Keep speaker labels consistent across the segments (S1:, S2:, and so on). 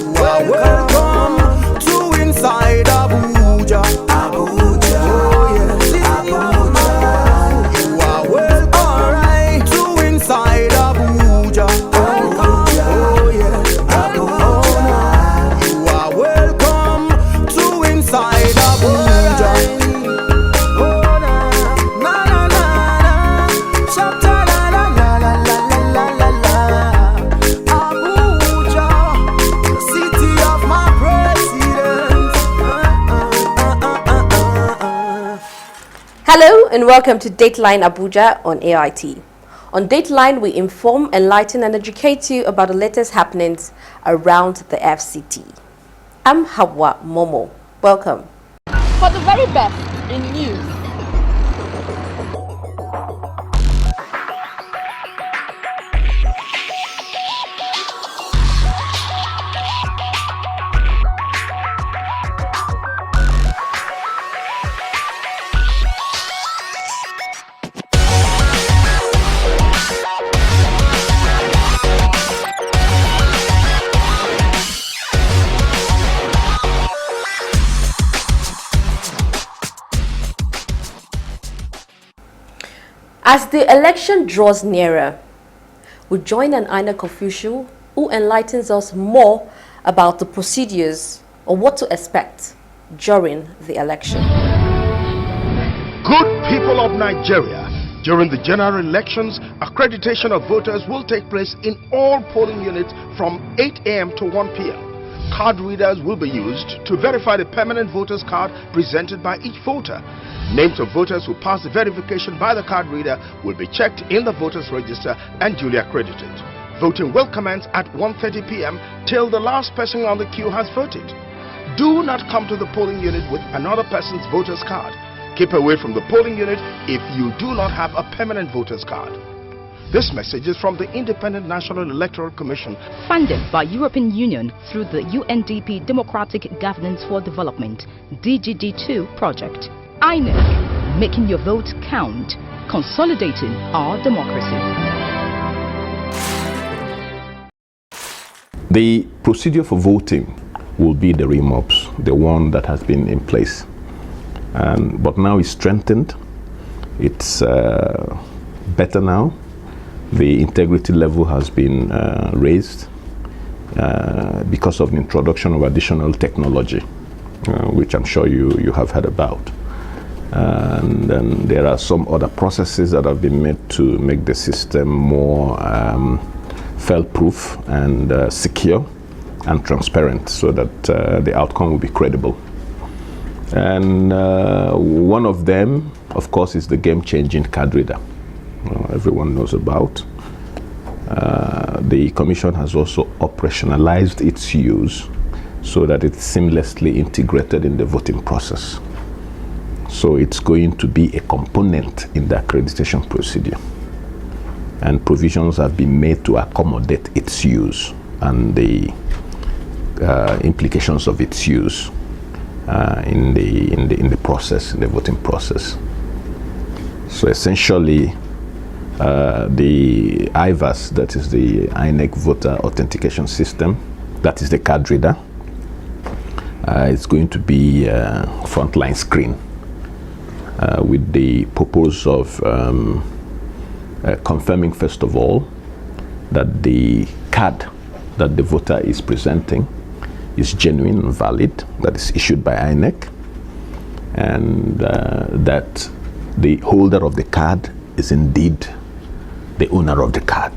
S1: You are welcome to inside Abuja. Abuja. Oh yes. Abuja. You are welcome to inside Abuja. Oh yes. Abuja. You are welcome to inside Abuja.
S2: Hello and welcome to Dateline Abuja on AIT. On Dateline, we inform, enlighten and educate you about the latest happenings around the FCT. I'm Hauwa Momoh. Welcome.
S3: For the very best in news,
S2: as the election draws nearer, we join an INEC official who enlightens us more about the procedures or what to expect during the election.
S4: Good people of Nigeria, during the general elections, accreditation of voters will take place in all polling units from 8 a.m. to 1 p.m. Card readers will be used to verify the permanent voter's card presented by each voter. Names of voters who pass the verification by the card reader will be checked in the voters register and duly accredited. Voting will commence at 1:30 p.m. till the last person on the queue has voted. Do not come to the polling unit with another person's voter's card. Keep away from the polling unit if you do not have a permanent voter's card. This message is from the Independent National Electoral Commission,
S5: funded by European Union through the UNDP Democratic Governance for Development DGD2 project. INEC, making your vote count, consolidating our democracy.
S6: The procedure for voting will be the remops, the one that has been in place. But now it's strengthened. It's better now. The integrity level has been raised because of the introduction of additional technology, which I'm sure you have heard about. And then there are some other processes that have been made to make the system more fail-proof and secure and transparent, so that the outcome will be credible. And one of them, of course, is the game-changing card reader. Everyone knows about. The Commission has also operationalized its use so that it's seamlessly integrated in the voting process. So it's going to be a component in the accreditation procedure. And provisions have been made to accommodate its use and the implications of its use in the process, in the voting process. So essentially, the IVAS, that is the INEC Voter Authentication System, that is the card reader, it's going to be a frontline screen with the purpose of confirming, first of all, that the card that the voter is presenting is genuine and valid, that is issued by INEC, and that the holder of the card is indeed the owner of the card.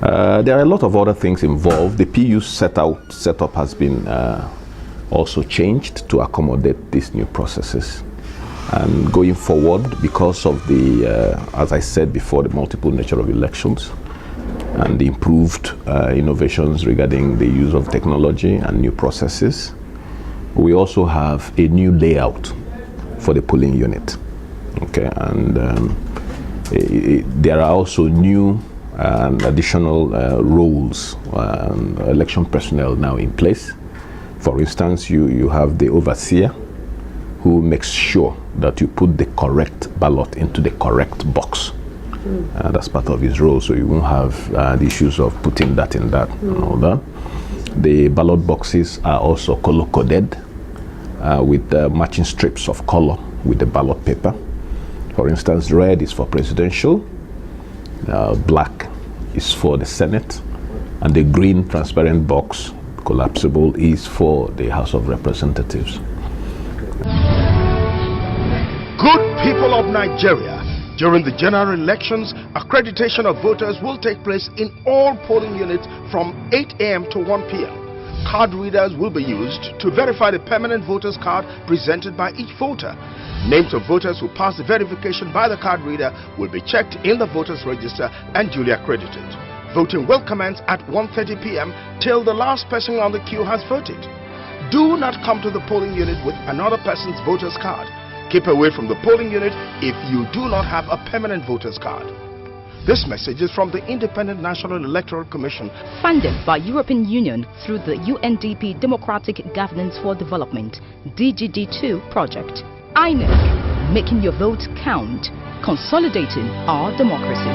S6: There are a lot of other things involved. The PU setup has been also changed to accommodate these new processes. And going forward, because of the, as I said before, the multiple nature of elections and the improved innovations regarding the use of technology and new processes, we also have a new layout for the polling unit. Okay, and there are also new and additional roles, election personnel now in place. For instance, you have the overseer who makes sure that you put the correct ballot into the correct box. That's part of his role, so you won't have the issues of putting that in that and all that. The ballot boxes are also color-coded with matching strips of color with the ballot paper. For instance, red is for presidential, black is for the Senate, and the green transparent box, collapsible, is for the House of Representatives.
S4: Good people of Nigeria, during the general elections, accreditation of voters will take place in all polling units from 8 a.m. to 1 p.m. Card readers will be used to verify the permanent voter's card presented by each voter. Names of voters who pass the verification by the card reader will be checked in the voters register and duly accredited. Voting will commence at 1:30 p.m. till the last person on the queue has voted. Do not come to the polling unit with another person's voter's card. Keep away from the polling unit if you do not have a permanent voter's card. This message is from the Independent National Electoral Commission,
S5: Funded by European Union through the UNDP Democratic Governance for Development DGD2 project. INEC, making your vote count, consolidating our democracy.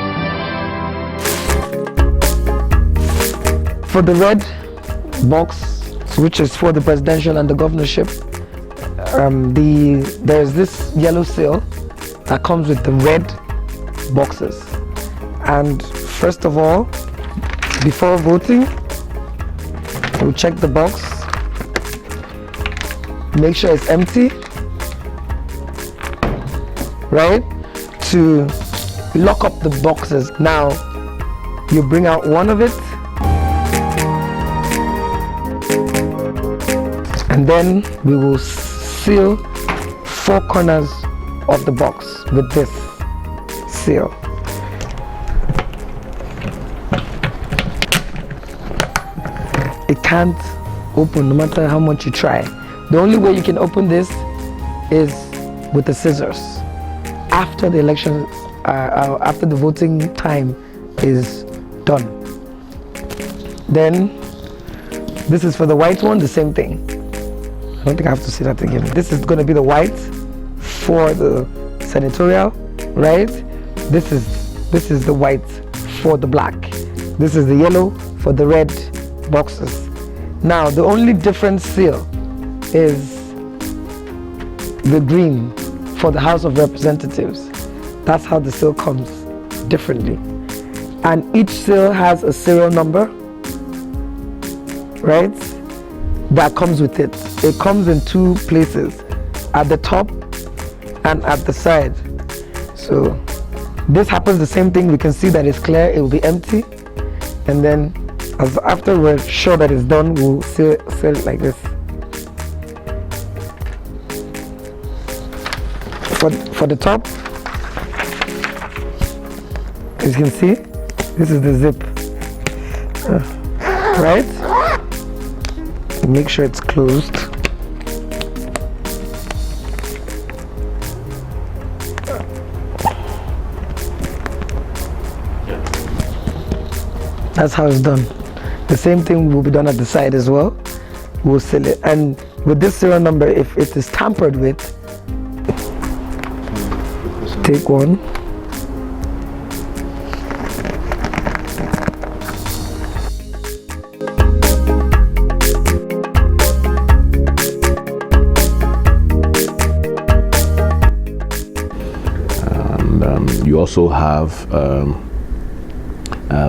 S7: For the red box, which is for the presidential and the governorship, there's this yellow seal that comes with the red boxes. And first of all, before voting, we'll check the box, make sure it's empty, right? To lock up the boxes. Now, you bring out one of it, and then we will seal 4 corners of the box with this seal. It can't open no matter how much you try. The only way you can open this is with the scissors. After the election, after the voting time is done. Then this is for the white one, the same thing. I don't think I have to say that again. This is going to be the white for the senatorial, right? This is the white for the black. This is the yellow for the red boxes. Now the only different seal is the green for the House of Representatives. That's how the seal comes differently. And each seal has a serial number, right? That comes with it. It comes in 2 places, at the top and at the side. So this happens the same thing. We can see that it's clear, it will be empty. And then after we're sure that it's done, we'll seal it like this. For the top, as you can see, this is the zip, right? Make sure it's closed. That's how it's done. The same thing will be done at the side as well. We'll seal it. And with this serial number, if it is tampered with, take one.
S6: And you also have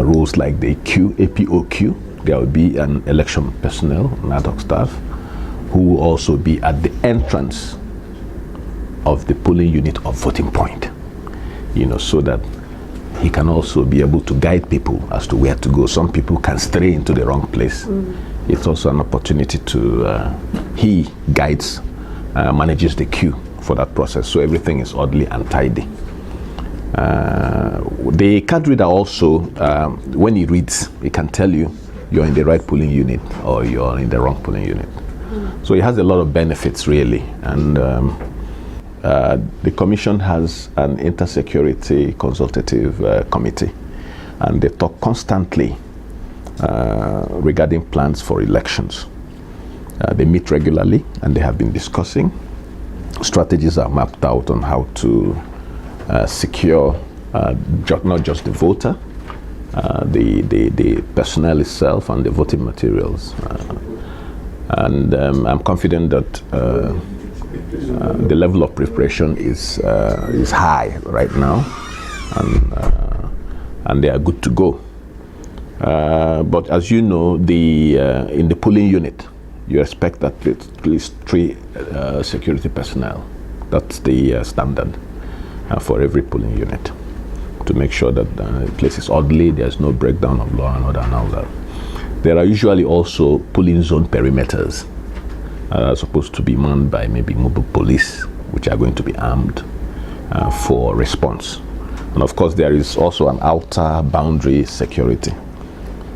S6: rules like the APOQ. There will be an election personnel, an ad hoc staff, who will also be at the entrance of the polling unit or voting point, so that he can also be able to guide people as to where to go. Some people can stray into the wrong place. It's also an opportunity to, he guides, manages the queue for that process, so everything is orderly and tidy. The card reader also, when he reads, he can tell you you're in the right polling unit or you're in the wrong polling unit. So it has a lot of benefits, really. And the Commission has an intersecurity consultative committee, and they talk constantly regarding plans for elections. They meet regularly, and they have been discussing. Strategies are mapped out on how to secure not just the voter, the personnel itself and the voting materials. And I'm confident that the level of preparation is high right now, and they are good to go. But as you know, in the polling unit, you expect that at least 3 security personnel. That's the standard for every polling unit, to make sure that the place is orderly, there's no breakdown of law and order and all that. There are usually also polling zone perimeters supposed to be manned by maybe mobile police, which are going to be armed for response. And of course, there is also an outer boundary security,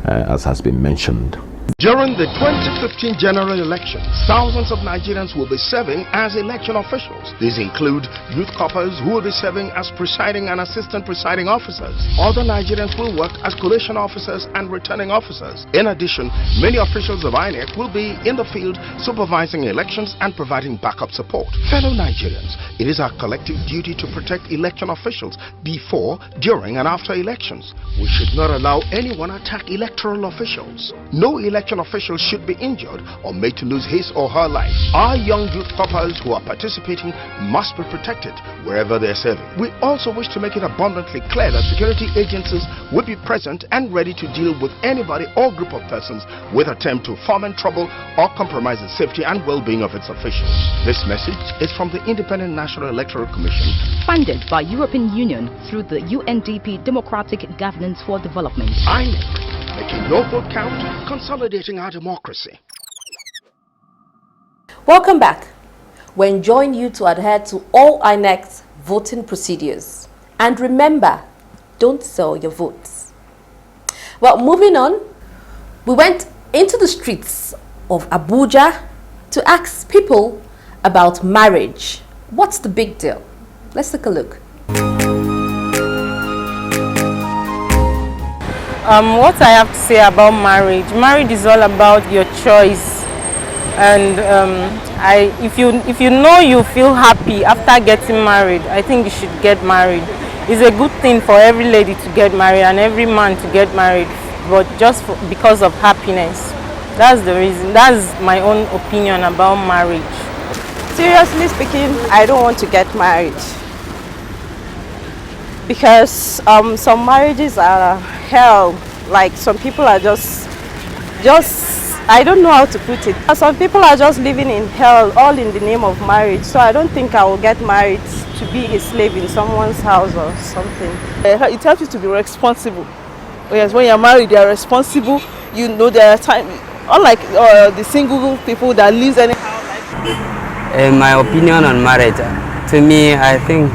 S6: as has been mentioned.
S4: During the 2015 general elections, thousands of Nigerians will be serving as election officials. These include youth corpers who will be serving as presiding and assistant presiding officers. Other Nigerians will work as collation officers and returning officers. In addition, many officials of INEC will be in the field supervising elections and providing backup support. Fellow Nigerians, it is our collective duty to protect election officials before, during and after elections. We should not allow anyone attack electoral officials. No election official should be injured or made to lose his or her life. Our young youth corpers who are participating must be protected wherever they are serving. We also wish to make it abundantly clear that security agencies will be present and ready to deal with anybody or group of persons with attempt to foment trouble or compromise the safety and well-being of its officials. This message is from the Independent National Electoral Commission,
S5: Funded by European Union through the UNDP Democratic Governance for Development.
S4: INEC, making your vote count, consolidating our democracy.
S2: Welcome back. We enjoin you to adhere to all INEC's voting procedures. And remember, don't sell your votes. Well, moving on, we went into the streets of Abuja to ask people about marriage. What's the big deal? Let's take a look.
S8: What I have to say about marriage is all about your choice, and if you know you feel happy after getting married, I think you should get married. It's a good thing for every lady to get married and every man to get married, but just because of happiness. That's the reason. That's my own opinion about marriage.
S9: Seriously speaking, I don't want to get married because some marriages are hell. Like some people are just I don't know how to put it. Some people are just living in hell all in the name of marriage. So I don't think I will get married to be a slave in someone's house or something.
S10: It helps you to be responsible. Yes, when you're married, you are responsible. You know there are time, unlike the single people that live anyhow.
S11: In my opinion on marriage, to me, I think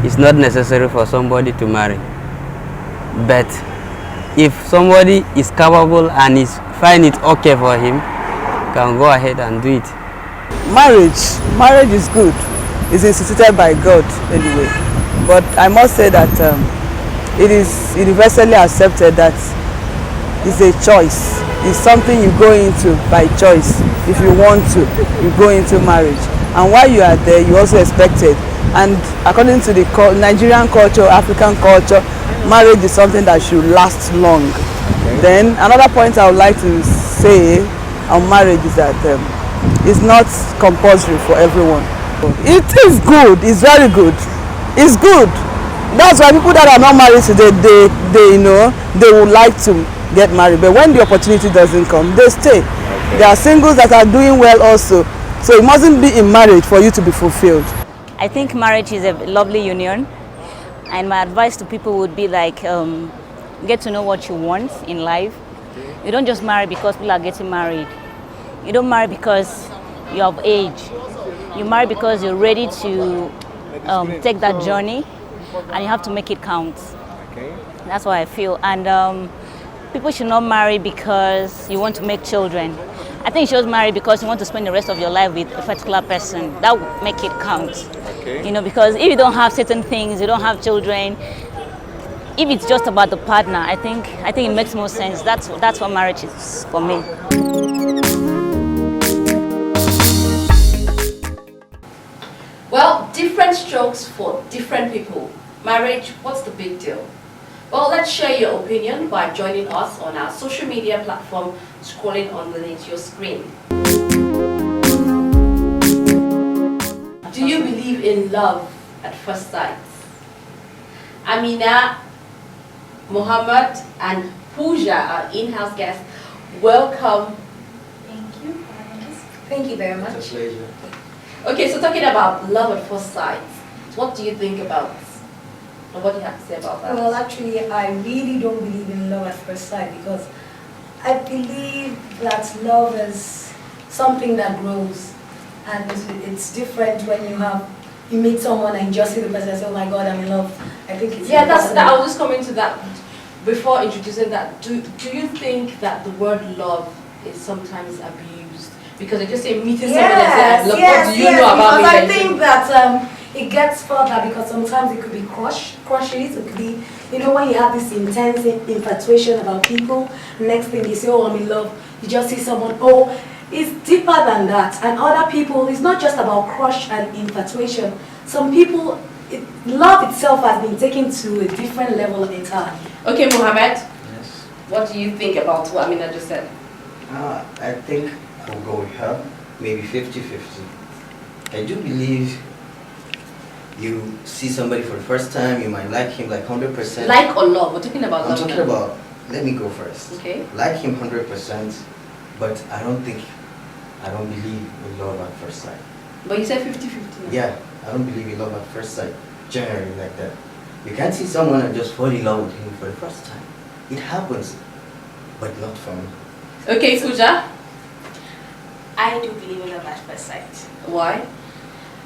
S11: it's not necessary for somebody to marry. But if somebody is capable and find it okay for him, can go ahead and do it.
S10: Marriage is good. It's instituted by God anyway. But I must say that it is universally accepted that it's a choice. It's something you go into by choice. If you want to, you go into marriage. And while you are there, you also expect it. And according to the Nigerian culture, African culture, marriage is something that should last long. Okay. Then another point I would like to say on marriage is that it's not compulsory for everyone. It is good. It's very good. It's good. That's why people that are not married today, they would like to get married, but when the opportunity doesn't come, they stay. Okay. There are singles that are doing well also, so it mustn't be in marriage for you to be fulfilled.
S12: I think marriage is a lovely union, and my advice to people would be like, get to know what you want in life. You don't just marry because people are getting married. You don't marry because you're of age. You marry because you're ready to take that journey, and you have to make it count. That's what I feel. And people should not marry because you want to make children. I think you should marry because you want to spend the rest of your life with a particular person. That would make it count. Okay. You know, because if you don't have certain things, you don't have children. If it's just about the partner, I think it makes more sense. That's what marriage is for me.
S2: Well, different strokes for different people. Marriage, what's the big deal? Well, let's share your opinion by joining us on our social media platform, scrolling underneath your screen. Do you believe in love at first sight? Amina, Mohammed, and Pooja, our in-house guests, welcome.
S13: Thank you. Thank you very much.
S14: It's a pleasure.
S2: Okay, so talking about love at first sight, what do you think about, or what do you have to say about that?
S13: Well, actually, I really don't believe in love at first sight because I believe that love is something that grows, and it's different when you meet someone and you just see the person and say, oh my God, I'm in love. I think it's
S2: I was just coming to that before introducing that. Do you think that the word love is sometimes abused? Because they just say meeting someone and say, I love you. What do you know about me?
S13: Because I think that it gets further because sometimes it could be crushes, it could be, you know, when you have this intense infatuation about people, next thing you say, oh, I'm in love, you just see someone, oh, it's deeper than that. And other people, it's not just about crush and infatuation. Some people, love itself has been taken to a different level entirely.
S2: Okay, Mohammed.
S14: Yes.
S2: What do you think about what Amina just said?
S14: I think I'll go with her, maybe 50-50. I do believe you see somebody for the first time, you might like him like 100%.
S2: Like or love? We're talking about love.
S14: I'm talking about, let me go first.
S2: Okay.
S14: Like him 100%, but I don't believe in love at first sight.
S2: But you said 50-50.
S14: Yeah, I don't believe in love at first sight, generally like that. You can't see someone and just fall in love with him for the first time. It happens, but not for me.
S2: Okay, Pooja?
S15: I do believe in love at first sight.
S2: Why?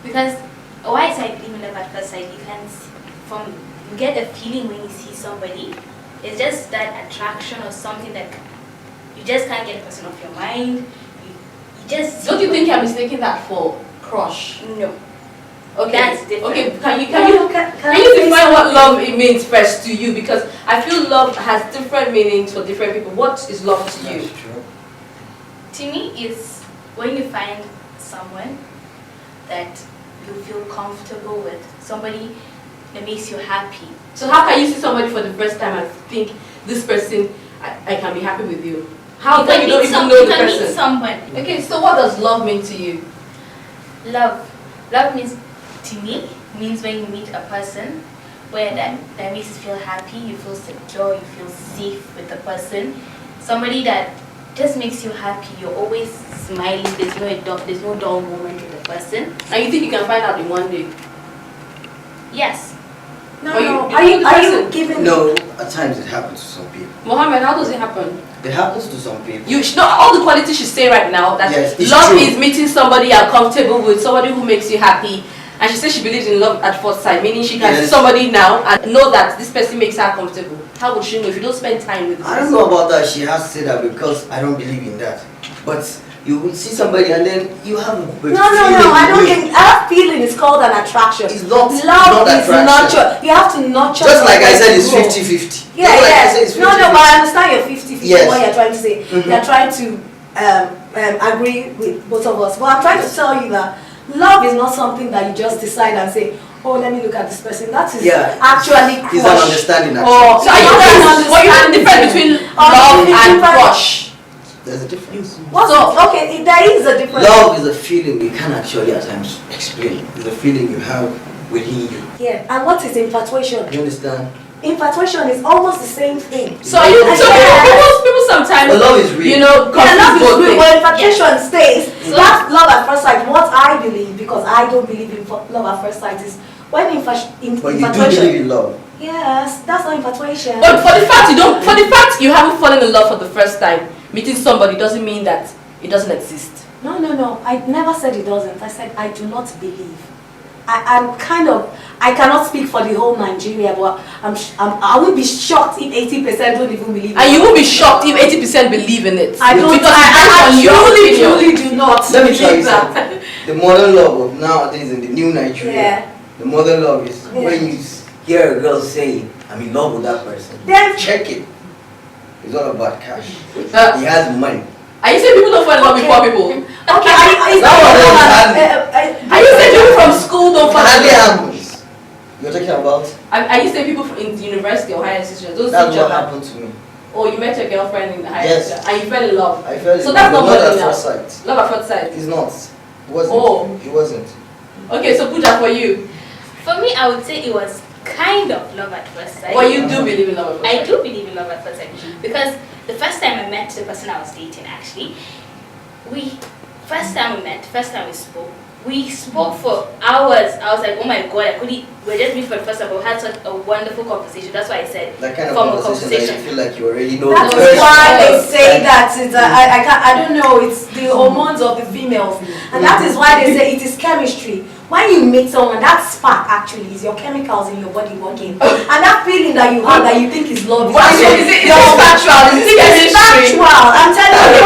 S15: Because why is I believe in love at first sight? You get a feeling when you see somebody. It's just that attraction or something that you just can't get a person off your mind. You just
S2: don't you think you're mistaking that for crush?
S15: No.
S2: Okay.
S15: That's different.
S2: Okay. Can you define what love it means first to you? Because I feel love has different meanings for different people. What is love to you?
S14: That's true.
S15: To me, it's when you find someone that you feel comfortable with, somebody that makes you happy.
S2: So how can you see somebody for the first time and think, this person, I can be happy with you? How can you don't even know the person?
S15: You can meet someone.
S2: Okay, so what does love mean to you?
S15: Love means, to me, means when you meet a person where that makes you feel happy, you feel secure, you feel safe with the person. Somebody that just makes you happy, you're always smiling, there's no dull moment with the person.
S2: And you think you can find out in one day?
S15: Yes.
S13: Are you giving...
S14: No, at times it happens to some people.
S2: Mohammed, how does it happen?
S14: It happens to some people.
S2: You should know all the qualities you say right now, that
S14: yes,
S2: love
S14: true.
S2: is meeting somebody you're comfortable with, somebody who makes you happy. And she says she believes in love at first sight, meaning she can see somebody now and know that this person makes her comfortable. How would she know if you don't spend time with this person?
S14: I don't know about that. She has to say that because I don't believe in that. But you will see somebody and then you have a
S13: No, I don't think that feeling is called an attraction.
S14: It's not.
S13: Love is nurture. You have to nurture.
S14: Just like I said, it's 50-50.
S13: Yeah, yes. No, but I understand your 50-50.
S14: Yes.
S13: What you're trying to say. You're trying to agree with both of us. But I'm trying to tell you that love is not something that you just decide and say, oh, let me look at this person. That is actually crush.
S14: It's an understanding.
S2: So are you the difference between love and crush?
S14: There's a difference.
S13: Okay, there is a difference.
S14: Love is a feeling we can actually at times explain. It's a feeling you have within you.
S13: Yeah, and what is infatuation?
S14: You understand?
S13: Infatuation is almost the same thing.
S2: So people sometimes,
S14: but love is real.
S2: You know,
S13: love is real, but infatuation stays. So that's love at first sight. What I believe, because I don't believe in love at first sight, is when infatuation.
S14: But you do believe in love.
S13: Yes, that's not infatuation.
S2: But for the fact you haven't fallen in love for the first time, meeting somebody doesn't mean that it doesn't exist.
S13: No. I never said it doesn't. I said I do not believe. I cannot speak for the whole Nigeria, but I would be shocked if 80% don't even believe it.
S2: And you will be shocked if 80% believe in it.
S13: I don't.
S2: Because
S13: I truly do not.
S14: Let me tell you something. The modern love of nowadays in the new Nigeria, the modern love is when you hear a girl saying, I'm in love with that person.
S13: Then
S14: check it. It's all about cash. He has money.
S2: Are you saying people don't fall in love with poor people?
S13: Okay,
S2: are you saying people from school don't fall in love?
S14: It hardly happens. You You're talking about?
S2: Are you saying people in university or higher institutions? Those
S14: That's
S2: teachers
S14: what happened to me.
S2: Oh, you met your girlfriend in the higher
S14: Yes.
S2: institution and you fell in love.
S14: I fell in love.
S2: So that's not
S14: at
S2: modeling
S14: first
S2: now.
S14: sight.
S2: Love at first sight.
S14: It's not. It wasn't.
S2: Oh.
S14: It wasn't.
S2: Okay, so Pooja, for you.
S15: For me, I would say it was kind of love at first sight.
S2: But you do believe in love at first sight?
S15: I do believe in love at first sight. Because the first time I met the person I was dating, actually, first time we spoke for hours. I was like, oh my god, we're just meeting for the first time, but we had such a wonderful conversation. That's why I said
S14: That kind of
S15: formal
S14: conversation that you feel like you already know
S13: That's
S14: the person.
S13: why they say that. I don't know, it's the hormones of the females. And that is why they say it is chemistry. When you meet someone, that spark actually is your chemicals in your body working. And that feeling that you have that you think is love is
S2: Is it factual? Is it
S13: it's factual. I'm telling you.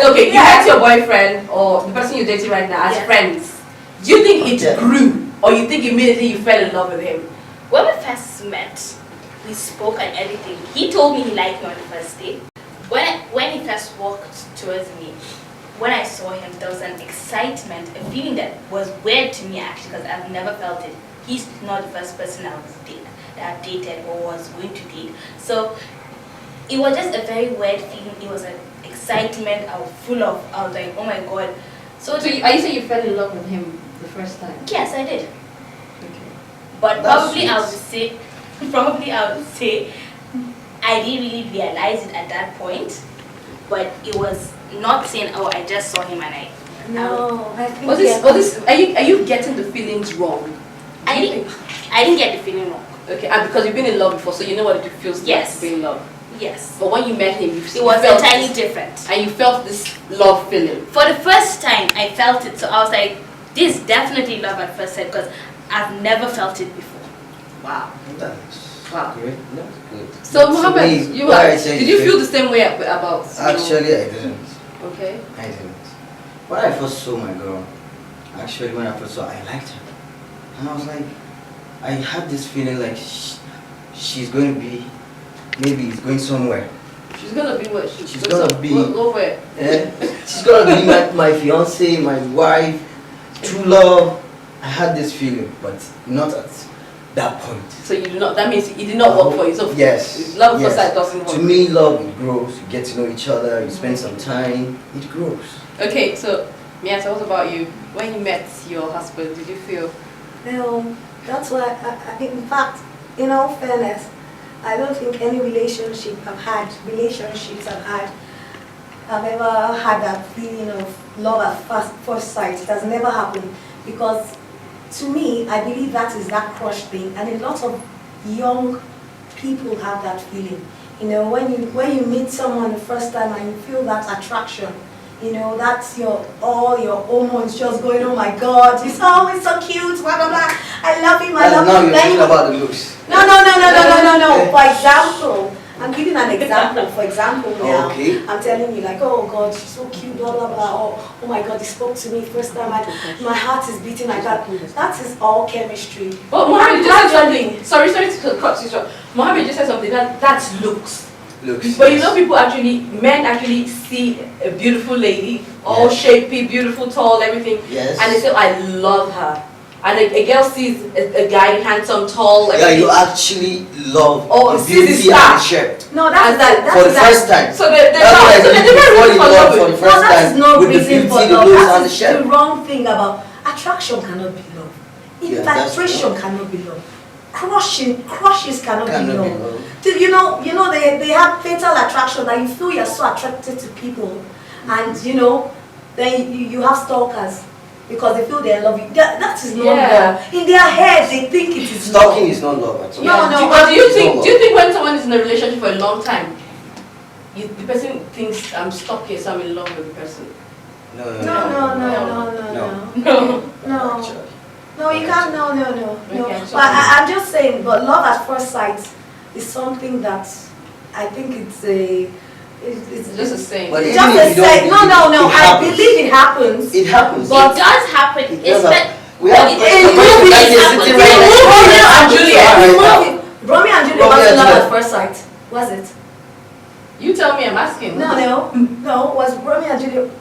S2: Okay, you met your boyfriend or the person you're dating right now as friends. Do you think it grew or you think immediately you fell in love with him?
S15: When we first met, we spoke and everything. He told me he liked me on the first day. When he first walked towards me, when I saw him, there was an excitement, a feeling that was weird to me actually, because I've never felt it. He's not the first person that I've dated or was going to date. So it was just a very weird feeling. It was an excitement. I was like, oh my god. So
S2: are you saying you fell in love with him the first time?
S15: Yes, I did. Okay. But probably I would say I didn't really realize it at that point. But it was not saying, oh, I just saw him and
S13: I think
S2: are you getting the feelings wrong?
S15: I didn't get the feeling wrong.
S2: Okay, and because you've been in love before, so you know what it feels like to be in love.
S15: Yes.
S2: But when you met him,
S15: it was entirely different.
S2: And you felt this love feeling.
S15: For the first time, I felt it. So I was like, this is definitely love at first sight because I've never felt it before.
S2: Wow.
S14: Wow. Great. That's good.
S2: So Mohammed, did you feel the same way about?
S14: Actually, I didn't.
S2: Okay.
S14: I didn't. When I first saw my girl, I liked her. And I was like, I had this feeling like she's going to be, maybe it's going somewhere.
S2: She's going to be what?
S14: She's going to be,
S2: go where?
S14: She's going to be my fiance, my wife, true love. I had this feeling, but not at that point.
S2: So you do not, that means it did not work for you. So
S14: yes.
S2: Love at first sight doesn't work.
S14: To me, love, it grows. You get to know each other, you spend some time, it grows.
S2: Okay, so Mia, so what about you? When you met your husband, did you feel?
S13: Well, that's why, in fact, in all fairness, I don't think any relationships I've had, I've ever had that feeling of love at first sight. It has never happened because to me, I believe that is that crush thing, and a lot of young people have that feeling. You know, when you meet someone the first time and you feel that attraction, you know, that's all your hormones just going, oh my god, he's always so cute, blah blah blah. I love him, I love him.
S14: Now you're thinking about the looks.
S13: No. For example, I'm giving an example. For example, now I'm telling you, like, oh God, she's so cute, blah blah blah. Oh my God, he spoke to me first time. My heart is beating like that. That is all chemistry.
S2: But Mohammed just said something. Sorry to cut you short. Mohammed just said something that's looks. But you know, men actually see a beautiful lady, all shapy, beautiful, tall, everything, and they say, I love her. And a girl sees a guy, handsome, tall,
S14: yeah, you actually love the beauty and the shape.
S13: No, that's
S14: for the first time.
S13: So
S14: that's why you fall in love for the first time with the beauty, the looks, and the shape.
S13: The wrong thing about attraction cannot be love. Infatuation cannot be love. Crushes cannot be love. You know, they have fatal attraction that you feel you're so attracted to people, and you know, then you have stalkers. Because they feel they love you. That is not love. In their head, they think it is love.
S14: Stalking is not love at all.
S13: No.
S2: But do you think when someone is in a relationship for a long time, the person thinks I'm stuck here, so I'm in love with the person?
S13: No, you can't. No. But I'm just saying. But love at first sight is something that I think it's
S2: just a saying.
S14: But
S13: just a saying. No. I believe it happens.
S14: It happens.
S15: But it does happen.
S13: Romeo and Juliet wasn't love at first sight, was it?
S2: You tell me. I'm asking.
S13: No. Was Romeo and Juliet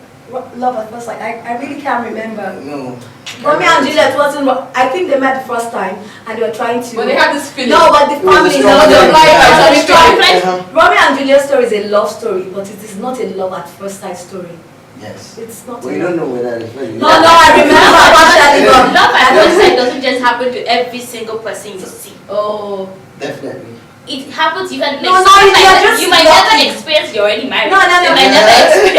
S13: love at first sight? I really can't remember.
S14: No.
S13: Romeo and Juliet wasn't. I think they met the first time and they were trying to.
S2: But they had this feeling.
S13: No, but the family.
S14: Uh-huh.
S13: Romeo and Juliet's story is a love story, but it is not a love at first sight story.
S14: Yes.
S13: It's not.
S14: We don't know whether it's really.
S13: No, I remember partially.
S15: Love at first sight doesn't just happen to every single person you see.
S13: Oh.
S14: Definitely.
S15: It happens. You can.
S13: No,
S15: you might never experience. You're already married.
S13: No.
S15: You might never experience.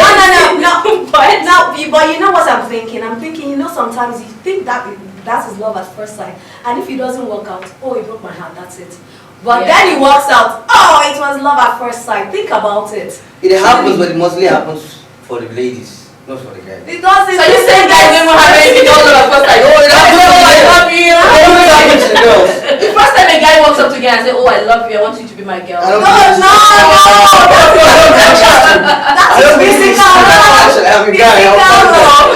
S13: But you know what I'm thinking? I'm thinking, you know, sometimes you think that is love at first sight, and if it doesn't work out, oh, it broke my heart. That's it. But then it works out. Oh, it was love at first sight. Think about it.
S14: It happens, but it mostly happens for the ladies, not for the guys.
S13: It doesn't.
S2: So you saying guys don't have anything all love at first sight? Oh, I love you. The first time a guy walks up to a girl and says, "Oh, I love you. I want you to be my girl."
S14: I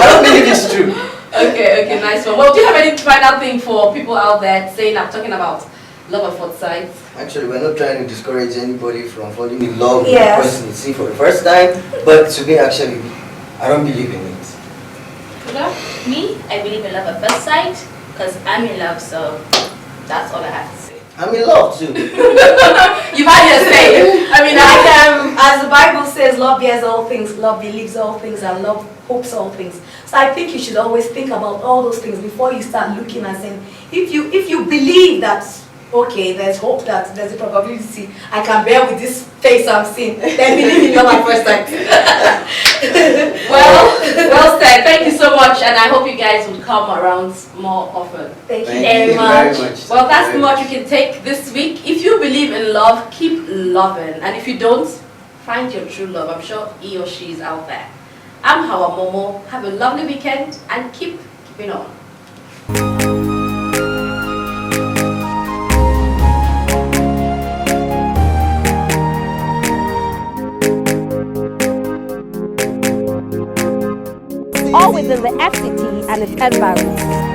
S14: don't believe it's true.
S2: Okay, nice one. Well, do you have any final thing for people out there saying, I'm talking about love at first sight?
S14: Actually, we're not trying to discourage anybody from falling in love with
S13: Yes.
S14: the person you see for the first time, but to me, actually, I don't believe in it.
S15: Me, I believe in love at first sight because I'm in love, so that's all I have to say.
S14: I'm in love too.
S2: You've had your say. I mean,
S13: as the Bible says, love bears all things, love believes all things, and love hopes all things. So I think you should always think about all those things before you start looking and saying, if you believe that, okay, there's hope, that there's a probability I can bear with this face I'm seeing, then believe in love at first sight.
S2: well said. Thank you so much, and I hope you guys will come around more often.
S13: Thank you
S14: very much.
S2: Well, that's much you can take this week. If you believe in love, keep loving, and if you don't, find your true love. I'm sure he or she is out there. I'm Hauwa Momoh. Have a lovely weekend and keep keeping on.
S3: All within the FCT and its environs.